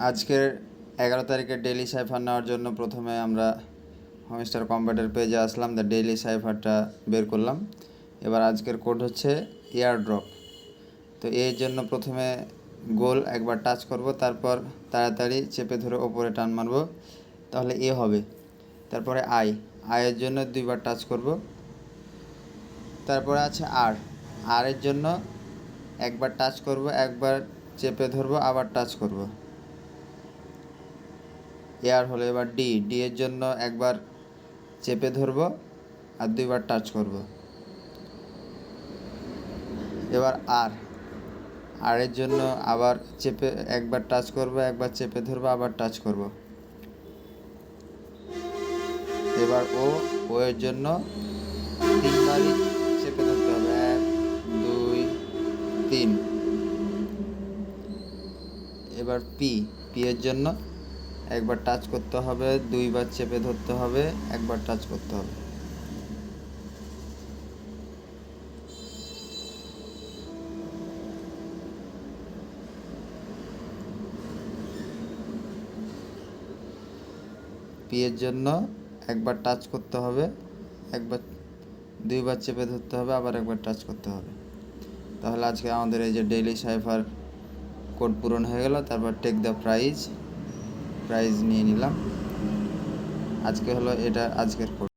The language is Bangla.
আজকের 11 তারিখের ডেইলি সাইফার নেওয়ার জন্য প্রথমে আমরা হোমস্টার কম্পিউটার পেজে আসলাম, ডেইলি সাইফারটা বের করলাম। এবার আজকের কোড হচ্ছে এয়ারড্রপ। তো এর জন্য প্রথমে গোল একবার টাচ করব, তারপর তাড়াতাড়ি চেপে ধরে ওপরে টান মারব, তাহলে এ হবে। তারপরে আয়ের জন্য 2বার টাচ করব। তারপরে আছে আর এর জন্য একবার টাচ করব, একবার চেপে ধরবো, আবার টাচ করব। এয়ার হলো। এবার ডি এর জন্য একবার চেপে ধরবো আর 2বার টাচ করব। এবার আর এর জন্য আবার একবার টাচ করব, একবার চেপে ধরবো, আবার টাচ করব। এবার ও এর জন্য 3বারই চেপে ধরতে হবে, 1 2 3। এবার পি এর জন্য একবার টাচ করতে হবে, 2বার চেপে ধরতে হবে, একবার টাচ করতে হবে। পি এর জন্য একবার টাচ করতে হবে, 2বার চেপে ধরতে হবে, আবার একবার টাচ করতে হবে। তাহলে আজকে আমাদের এই যে ডেইলি সাইফার কোড পূরণ হয়ে গেল। তারপর টেক দ্য প্রাইজ নিয়ে নিলাম। আজকে হলো এটা আজকের কোড।